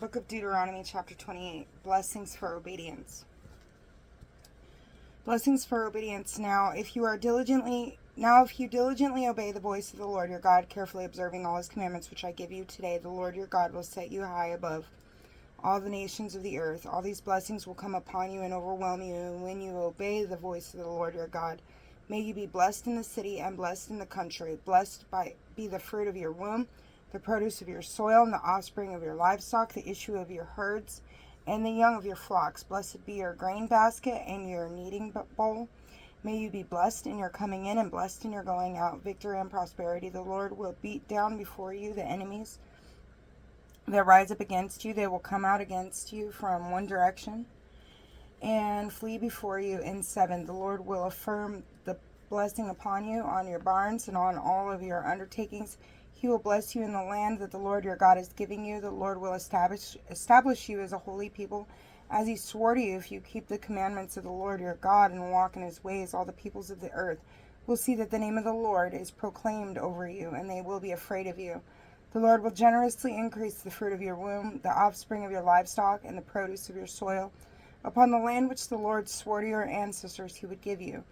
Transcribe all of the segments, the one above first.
book of Deuteronomy Chapter 28, Blessings for Obedience. Blessings for obedience. Now, if you diligently obey the voice of the Lord your God, carefully observing all his commandments which I give you today, the Lord your God will set you high above all the nations of the earth. All these blessings will come upon you and overwhelm you when you obey the voice of the Lord your God. May you be blessed in the city and blessed in the country. Blessed be the fruit of your womb, the produce of your soil, and the offspring of your livestock, the issue of your herds, and the young of your flocks. Blessed be your grain basket and your kneading bowl. May you be blessed in your coming in and blessed in your going out. Victory and prosperity. The Lord will beat down before you the enemies that rise up against you. They will come out against you from one direction and flee before you in seven. The Lord will affirm the blessing upon you, on your barns, and on all of your undertakings. He will bless you in the land that the Lord your God is giving you. The Lord will establish you as a holy people, as he swore to you. If you keep the commandments of the Lord your God and walk in his ways, all the peoples of the earth will see that the name of the Lord is proclaimed over you, and they will be afraid of you. The Lord will generously increase the fruit of your womb, the offspring of your livestock, and the produce of your soil, upon the land which the Lord swore to your ancestors he would give you.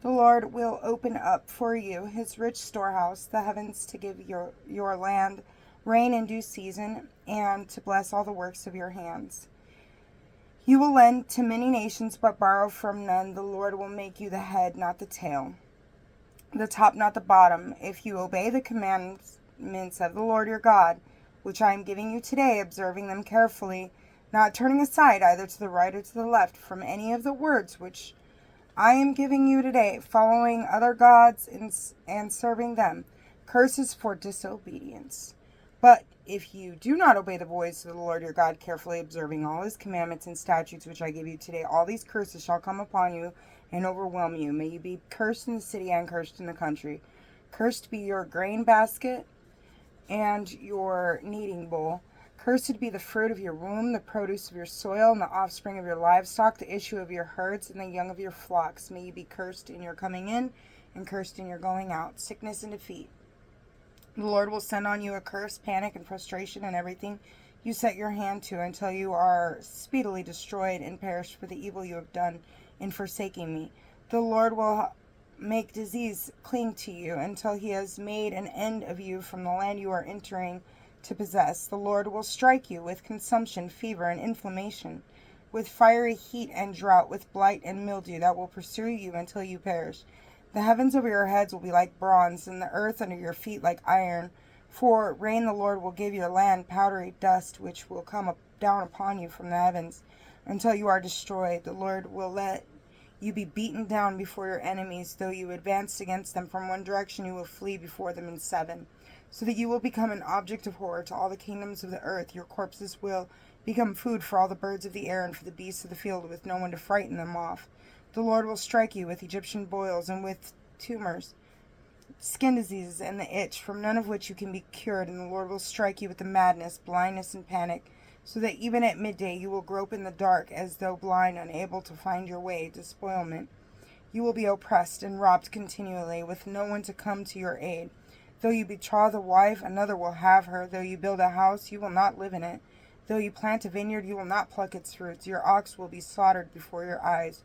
The Lord will open up for you his rich storehouse, the heavens, to give your land rain in due season, and to bless all the works of your hands. You will lend to many nations, but borrow from none. The Lord will make you the head, not the tail, the top, not the bottom. If you obey the commandments of the Lord your God, which I am giving you today, observing them carefully, not turning aside either to the right or to the left from any of the words which I am giving you today, following other gods and serving them. Curses for disobedience. But if you do not obey the voice of the Lord your God, carefully observing all his commandments and statutes which I give you today, all these curses shall come upon you and overwhelm you. May you be cursed in the city and cursed in the country. Cursed be your grain basket and your kneading bowl. Cursed be the fruit of your womb, the produce of your soil, and the offspring of your livestock, the issue of your herds, and the young of your flocks. May you be cursed in your coming in, and cursed in your going out. Sickness and defeat. The Lord will send on you a curse, panic, and frustration in everything you set your hand to, until you are speedily destroyed and perish for the evil you have done in forsaking me. The Lord will make disease cling to you until he has made an end of you from the land you are entering to possess. The Lord will strike you with consumption, fever, and inflammation, with fiery heat and drought, with blight and mildew that will pursue you until you perish. The heavens over your heads will be like bronze, and the earth under your feet like iron. For rain the Lord will give your land powdery dust, which will come down upon you from the heavens until you are destroyed. The Lord will let you be beaten down before your enemies. Though you advance against them from one direction, you will flee before them in seven, so that you will become an object of horror to all the kingdoms of the earth. Your corpses will become food for all the birds of the air and for the beasts of the field, with no one to frighten them off. The Lord will strike you with Egyptian boils and with tumors, skin diseases, and the itch, from none of which you can be cured. And the Lord will strike you with the madness, blindness, and panic, so that even at midday you will grope in the dark as though blind, unable to find your way to spoilment. You will be oppressed and robbed continually, with no one to come to your aid. Though you betroth a wife, another will have her. Though you build a house, you will not live in it. Though you plant a vineyard, you will not pluck its fruits. Your ox will be slaughtered before your eyes,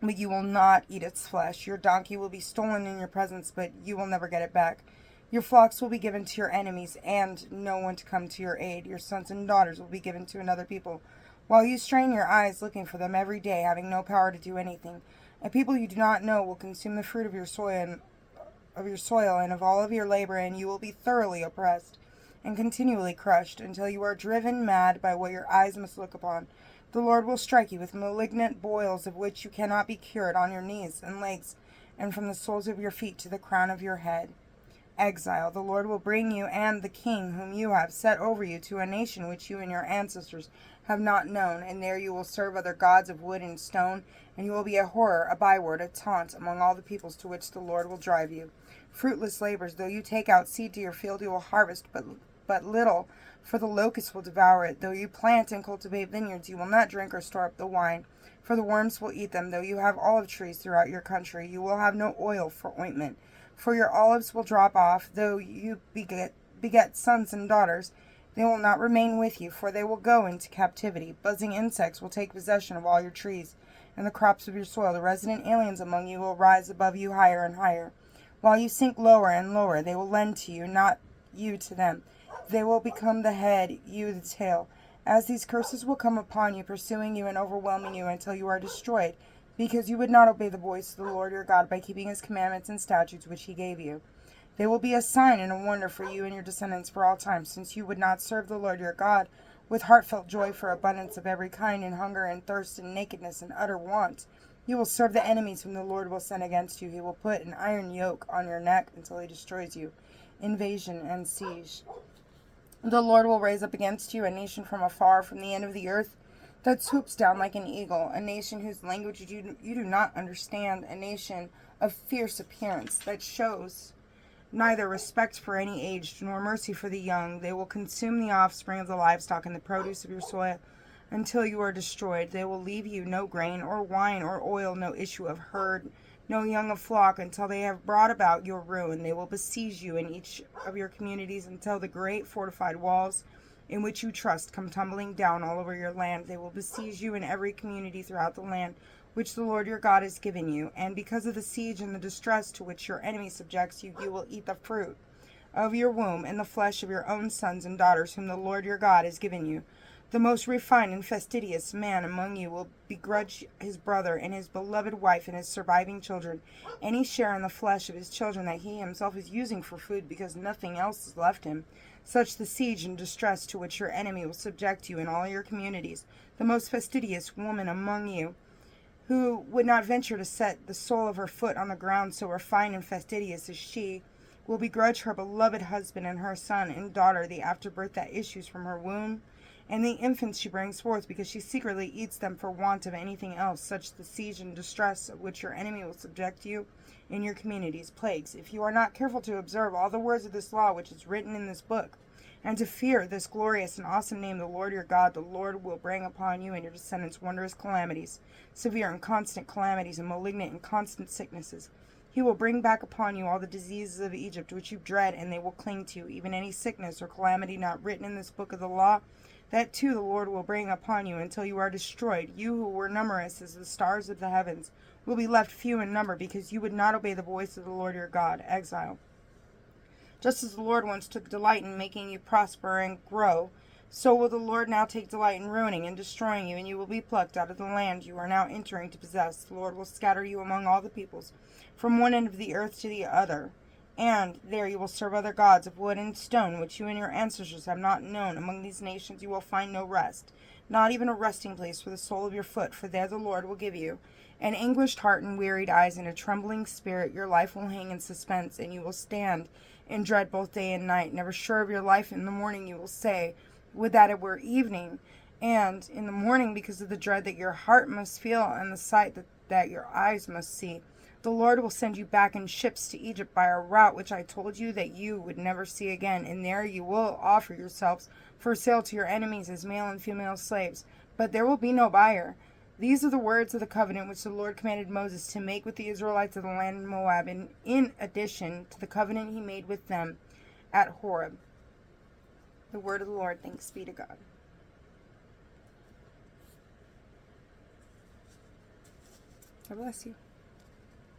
but you will not eat its flesh. Your donkey will be stolen in your presence, but you will never get it back. Your flocks will be given to your enemies, and no one to come to your aid. Your sons and daughters will be given to another people, while you strain your eyes looking for them every day, having no power to do anything. A people you do not know will consume the fruit of your soil and of all of your labor, and you will be thoroughly oppressed and continually crushed until you are driven mad by what your eyes must look upon. The Lord will strike you with malignant boils of which you cannot be cured, on your knees and legs, and from the soles of your feet to the crown of your head. Exile. The Lord will bring you and the king whom you have set over you to a nation which you and your ancestors have not known, and there you will serve other gods of wood and stone, and you will be a horror, a byword, a taunt among all the peoples to which the Lord will drive you. Fruitless labors. Though you take out seed to your field, you will harvest but little, for the locusts will devour it. Though you plant and cultivate vineyards, you will not drink or store up the wine, for the worms will eat them. Though you have olive trees throughout your country, you will have no oil for ointment, for your olives will drop off. Though you beget sons and daughters, They will not remain with you, for they will go into captivity. Buzzing insects will take possession of all your trees and the crops of your soil. The resident aliens among you will rise above you higher and higher. While you sink lower and lower, they will lend to you, not you to them. They will become the head, you the tail. As these curses will come upon you, pursuing you and overwhelming you until you are destroyed, because you would not obey the voice of the Lord your God by keeping his commandments and statutes which he gave you. They will be a sign and a wonder for you and your descendants for all time, since you would not serve the Lord your God with heartfelt joy for abundance of every kind, and hunger and thirst and nakedness and utter want. You will serve the enemies whom the Lord will send against you. He will put an iron yoke on your neck until he destroys you. Invasion and siege. The Lord will raise up against you a nation from afar, from the end of the earth, that swoops down like an eagle, a nation whose language you do not understand, a nation of fierce appearance that shows neither respect for any aged nor mercy for the young. They will consume the offspring of the livestock and the produce of your soil until you are destroyed. They will leave you no grain or wine or oil, no issue of herd, no young of flock, until they have brought about your ruin. They will besiege you in each of your communities until the great fortified walls in which you trust come tumbling down all over your land. They will besiege you in every community throughout the land which the Lord your God has given you. And because of the siege and the distress to which your enemy subjects you, you will eat the fruit of your womb and the flesh of your own sons and daughters, whom the Lord your God has given you. The most refined and fastidious man among you will begrudge his brother and his beloved wife and his surviving children any share in the flesh of his children that he himself is using for food, because nothing else is left him. Such the siege and distress to which your enemy will subject you in all your communities. The most fastidious woman among you, who would not venture to set the sole of her foot on the ground, so refined and fastidious as she, will begrudge her beloved husband and her son and daughter the afterbirth that issues from her womb, and the infants she brings forth, because she secretly eats them for want of anything else. Such the siege and distress of which your enemy will subject you in your communities. Plagues. If you are not careful to observe all the words of this law which is written in this book, and to fear this glorious and awesome name, the Lord your God, the Lord will bring upon you and your descendants wondrous calamities, severe and constant calamities, and malignant and constant sicknesses. He will bring back upon you all the diseases of Egypt which you dread, and they will cling to you, even any sickness or calamity not written in this book of the law. That too the Lord will bring upon you until you are destroyed. You who were numerous as the stars of the heavens will be left few in number, because you would not obey the voice of the Lord your God. Exile. Just as the Lord once took delight in making you prosper and grow, so will the Lord now take delight in ruining and destroying you, and you will be plucked out of the land you are now entering to possess. The Lord will scatter you among all the peoples, from one end of the earth to the other, and there you will serve other gods of wood and stone, which you and your ancestors have not known. Among these nations you will find no rest, not even a resting place for the sole of your foot, for there the Lord will give you an anguished heart and wearied eyes and a trembling spirit. Your life will hang in suspense, and you will stand in dread both day and night, never sure of your life. In the morning you will say, would that it were evening. And in the morning, because of the dread that your heart must feel and the sight that your eyes must see, the Lord will send you back in ships to Egypt by a route which I told you that you would never see again. And there you will offer yourselves for sale to your enemies as male and female slaves. But there will be no buyer. These are the words of the covenant which the Lord commanded Moses to make with the Israelites of the land of Moab, and in addition to the covenant he made with them at Horeb. The word of the Lord. Thanks be to God. God bless you.